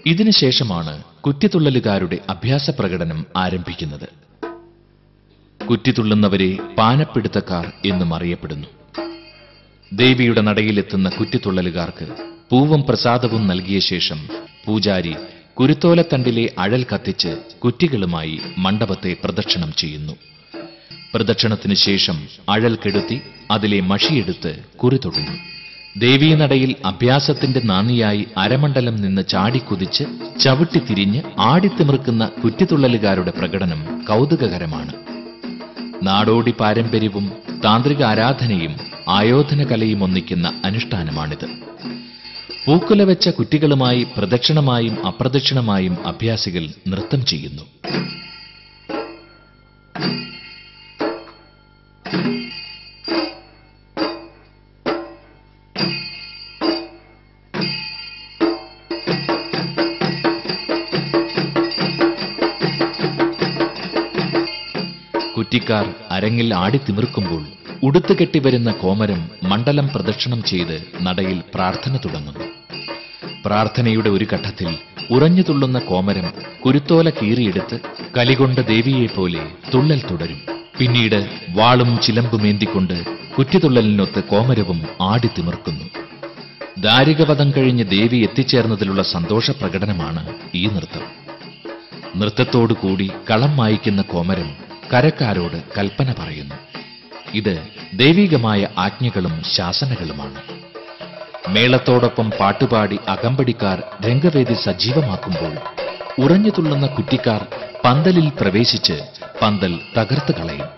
ഇതിനുശേഷമാണ് കുറ്റിത്തുള്ളലുകാരുടെ അഭ്യാസ പ്രകടനം ആരംഭിക്കുന്നത്. കുറ്റിത്തുള്ളുന്നവരെ പാനപ്പിടുത്തക്കാർ എന്നും അറിയപ്പെടുന്നു. ദേവിയുടെ നടയിലെത്തുന്ന കുറ്റിത്തുള്ളലുകാർക്ക് പൂവും പ്രസാദവും നൽകിയ ശേഷം പൂജാരി കുരുത്തോലത്തണ്ടിലെ അഴൽ കത്തിച്ച് കുറ്റികളുമായി മണ്ഡപത്തെ പ്രദക്ഷിണം ചെയ്യുന്നു. പ്രദക്ഷിണത്തിനു ശേഷം അഴൽ കെടുത്തി അതിലെ മഷിയെടുത്ത് കുറി തൊടുന്നു. ദേവീനടയിൽ അഭ്യാസത്തിന്റെ നാന്ദിയായി അരമണ്ഡലം നിന്ന് ചാടിക്കുതിച്ച് ചവിട്ടിത്തിരിഞ്ഞ് ആടിത്തിമിർക്കുന്ന കുറ്റിത്തുള്ളലുകാരുടെ പ്രകടനം കൗതുകകരമാണ്. നാടോടി പാരമ്പര്യവും താന്ത്രിക ആരാധനയും ആയോധന കലയും ഒന്നിക്കുന്ന അനുഷ്ഠാനമാണിത്. പൂക്കുല വെച്ച കുറ്റികളുമായി പ്രദക്ഷിണമായും അപ്രദക്ഷിണമായും അഭ്യാസികൾ നൃത്തം ചെയ്യുന്നു. കുറ്റിക്കാർ അരങ്ങിൽ ആടിത്തിമിർക്കുമ്പോൾ ഉടുത്തുകെട്ടിവരുന്ന കോമരം മണ്ഡലം പ്രദക്ഷിണം ചെയ്ത് നടയിൽ പ്രാർത്ഥന തുടങ്ങുന്നു. പ്രാർത്ഥനയുടെ ഒരു ഘട്ടത്തിൽ ഉറഞ്ഞു തുള്ളുന്ന കോമരം കുരുത്തോല കീറിയെടുത്ത് കലികൊണ്ട ദേവിയെപ്പോലെ തുള്ളൽ തുടരും. പിന്നീട് വാളും ചിലമ്പുമേന്തിക്കൊണ്ട് കുറ്റിത്തുള്ളലിനൊത്ത് കോമരവും ആടിത്തിമിർക്കുന്നു. ദാരികവധം കഴിഞ്ഞ് ദേവി എത്തിച്ചേർന്നതിലുള്ള സന്തോഷ പ്രകടനമാണ് ഈ നൃത്തം. നൃത്തത്തോടുകൂടി കളം മായ്ക്കുന്ന കോമരം കരക്കാരോട് കൽപ്പന പറയുന്നു. ഇത് ദൈവികമായ ആജ്ഞകളും ശാസനകളുമാണ്. മേളത്തോടൊപ്പം പാട്ടുപാടി അകമ്പടിക്കാർ രംഗവേദി സജീവമാക്കുമ്പോൾ ഉറഞ്ഞു തുള്ളുന്ന കുറ്റിക്കാർ പന്തലിൽ പ്രവേശിച്ച് പന്തൽ തകർത്ത് കളയും.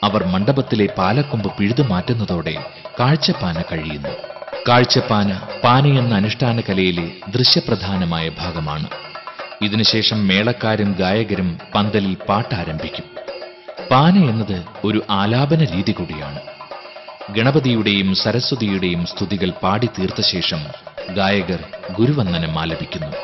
അവർ മണ്ഡപത്തിലെ പാലക്കൊമ്പ് പിഴുതുമാറ്റുന്നതോടെ കാഴ്ചപ്പാന കഴിയുന്നു. കാഴ്ചപ്പാന പാനയെന്ന അനുഷ്ഠാന കലയിലെ ദൃശ്യപ്രധാനമായ ഭാഗമാണ്. ഇതിനുശേഷം മേളക്കാരും ഗായകരും പന്തലിൽ പാട്ടാരംഭിക്കും. പാന എന്നത് ഒരു ആലാപന രീതി കൂടിയാണ്. ഗണപതിയുടെയും സരസ്വതിയുടെയും സ്തുതികൾ പാടി തീർത്ത ശേഷം ഗായകർ ഗുരുവന്ദനം ആലപിക്കുന്നു.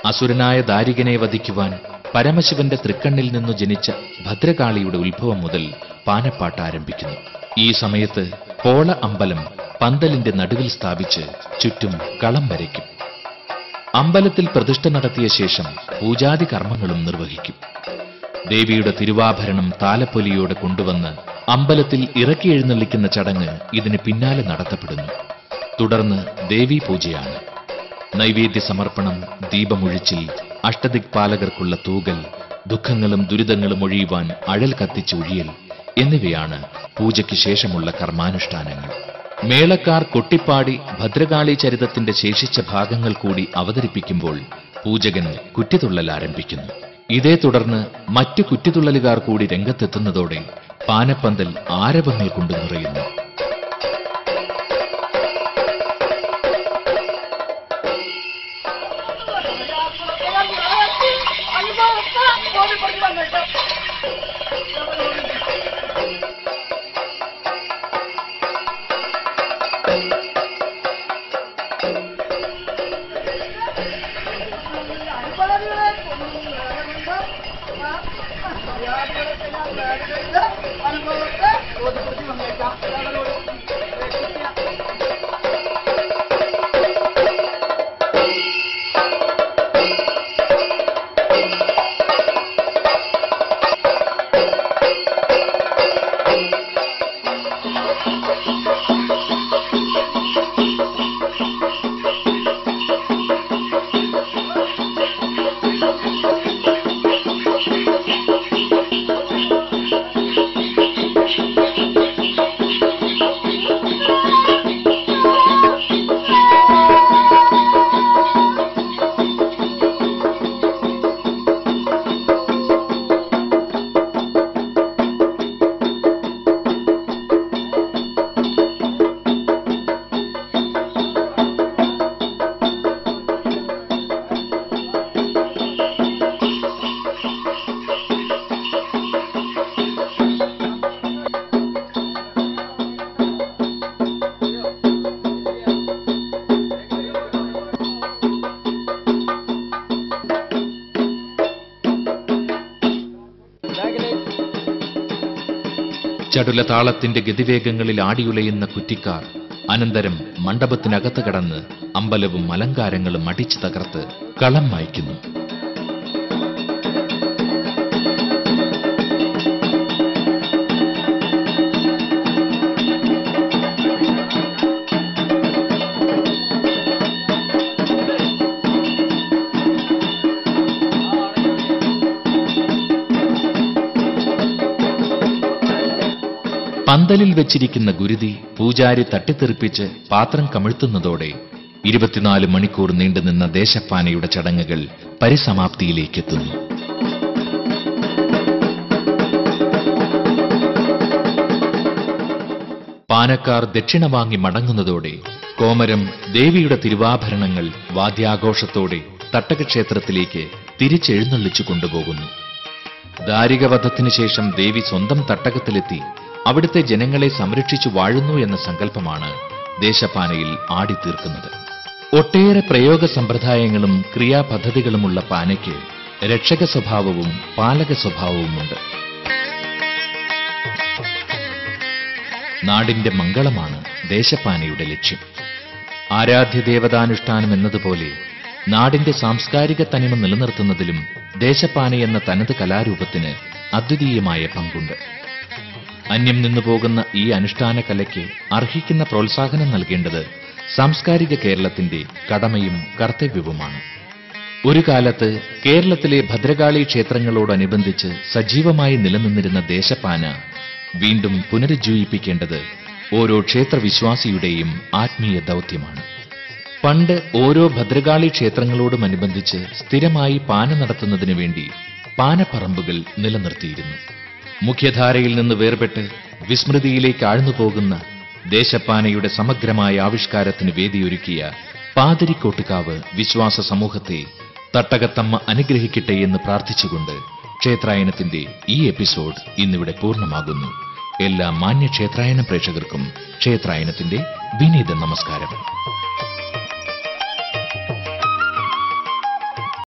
അസുരനായ ദാരികനെ വധിക്കുവാൻ പരമശിവന്റെ തൃക്കണ്ണിൽ നിന്നു ജനിച്ച ഭദ്രകാളിയുടെ ഉത്ഭവം മുതൽ പാനപ്പാട്ട് ആരംഭിക്കുന്നു. ഈ സമയത്ത് പോള അമ്പലം പന്തലിന്റെ നടുവിൽ സ്ഥാപിച്ച് ചുറ്റും കളം വരയ്ക്കും. അമ്പലത്തിൽ പ്രതിഷ്ഠ നടത്തിയ ശേഷം പൂജാതി കർമ്മങ്ങളും നിർവഹിക്കും. ദേവിയുടെ തിരുവാഭരണം താലപ്പൊലിയോടെ കൊണ്ടുവന്ന് അമ്പലത്തിൽ ഇറക്കി എഴുന്നള്ളിക്കുന്ന ചടങ്ങ് ഇതിന് പിന്നാലെ നടത്തപ്പെടുന്നു. തുടർന്ന് ദേവീ പൂജയാണ്. നൈവേദ്യ സമർപ്പണം, ദീപമൊഴിച്ചിൽ, അഷ്ടദിക്പാലകർക്കുള്ള തൂകൽ, ദുഃഖങ്ങളും ദുരിതങ്ങളും ഒഴിയുവാൻ അഴൽ കത്തിച്ച് ഒഴിയൽ എന്നിവയാണ് പൂജയ്ക്ക് ശേഷമുള്ള കർമാനുഷ്ഠാനങ്ങൾ. മേളക്കാർ കൊട്ടിപ്പാടി ഭദ്രകാളി ചരിതത്തിന്റെ ശേഷിച്ച ഭാഗങ്ങൾ കൂടി അവതരിപ്പിക്കുമ്പോൾ പൂജകൻ കുറ്റിത്തുള്ളൽ ആരംഭിക്കുന്നു. ഇതേ തുടർന്ന് മറ്റു കുറ്റിത്തുള്ളലുകാർ കൂടി രംഗത്തെത്തുന്നതോടെ പാനപ്പന്തൽ ആരവങ്ങൾ കൊണ്ട് നിറയുന്നു. ചടുല താളത്തിന്റെ ഗതിവേഗങ്ങളിൽ ആടിയുലയുന്ന കുറ്റിക്കാർ അനന്തരം മണ്ഡപത്തിനകത്ത് കടന്ന് അമ്പലവും അലങ്കാരങ്ങളും അടിച്ചു തകർത്ത് കളം മായ്ക്കുന്നു. പന്തലിൽ വെച്ചിരിക്കുന്ന ഗുരുതി പൂജാരി തട്ടിത്തെറിപ്പിച്ച് പാത്രം കമിഴ്ത്തുന്നതോടെ 24 മണിക്കൂർ നീണ്ടുനിന്ന ദേശപ്പാനയുടെ ചടങ്ങുകൾ പരിസമാപ്തിയിലേക്കെത്തുന്നു. പാനക്കാർ ദക്ഷിണ വാങ്ങി മടങ്ങുന്നതോടെ കോമരം ദേവിയുടെ തിരുവാഭരണങ്ങൾ വാദ്യാഘോഷത്തോടെ തട്ടകക്ഷേത്രത്തിലേക്ക് തിരിച്ചെഴുന്നള്ളിച്ചു കൊണ്ടുപോകുന്നു. ദാരികവധത്തിനു ശേഷം ദേവി സ്വന്തം തട്ടകത്തിലെത്തി അവിടുത്തെ ജനങ്ങളെ സംരക്ഷിച്ചു വാഴുന്നു എന്ന സങ്കല്പമാണ് ദേശപ്പാനയിൽ ആടിത്തീർക്കുന്നത്. ഒട്ടേറെ പ്രയോഗ സമ്പ്രദായങ്ങളും ക്രിയാപദ്ധതികളുമുള്ള പാനയ്ക്ക് രക്ഷക സ്വഭാവവും പാലക സ്വഭാവവുമുണ്ട്. നാടിന്റെ മംഗളമാണ് ദേശപ്പാനയുടെ ലക്ഷ്യം. ആരാധ്യദേവതാനുഷ്ഠാനം എന്നതുപോലെ നാടിന്റെ സാംസ്കാരിക തനിമ നിലനിർത്തുന്നതിലും ദേശപ്പാന എന്ന തനത് കലാരൂപത്തിന് അദ്വിതീയമായ പങ്കുണ്ട്. അന്യം നിന്നുപോകുന്ന ഈ അനുഷ്ഠാന കലയ്ക്ക് അർഹിക്കുന്ന പ്രോത്സാഹനം നൽകേണ്ടത് സാംസ്കാരിക കേരളത്തിന്റെ കടമയും കർത്തവ്യവുമാണ്. ഒരു കാലത്ത് കേരളത്തിലെ ഭദ്രകാളി ക്ഷേത്രങ്ങളോടനുബന്ധിച്ച് സജീവമായി നിലനിന്നിരുന്ന ദേശപ്പാന വീണ്ടും പുനരുജ്ജീവിപ്പിക്കേണ്ടത് ഓരോ ക്ഷേത്രവിശ്വാസിയുടെയും ആത്മീയ ദൗത്യമാണ്. പണ്ട് ഓരോ ഭദ്രകാളി ക്ഷേത്രങ്ങളോടുമനുബന്ധിച്ച് സ്ഥിരമായി പാന നടത്തുന്നതിനു വേണ്ടി പാനപ്പറമ്പുകൾ നിലനിർത്തിയിരുന്നു. മുഖ്യധാരയിൽ നിന്ന് വേർപെട്ട് വിസ്മൃതിയിലേക്ക് ആഴ്ന്നുപോകുന്ന ദേശപ്പാനയുടെ സമഗ്രമായ ആവിഷ്കാരത്തിന് വേദിയൊരുക്കിയ പാതിരിക്കോട്ടുകാവ് വിശ്വാസ സമൂഹത്തെ തട്ടകത്തമ്മ അനുഗ്രഹിക്കട്ടെ എന്ന് പ്രാർത്ഥിച്ചുകൊണ്ട് ക്ഷേത്രായനത്തിന്റെ ഈ എപ്പിസോഡ് ഇന്നിവിടെ പൂർണ്ണമാകുന്നു. എല്ലാ മാന്യ ക്ഷേത്രായന പ്രേക്ഷകർക്കും ക്ഷേത്രായനത്തിന്റെ വിനീത നമസ്കാരം.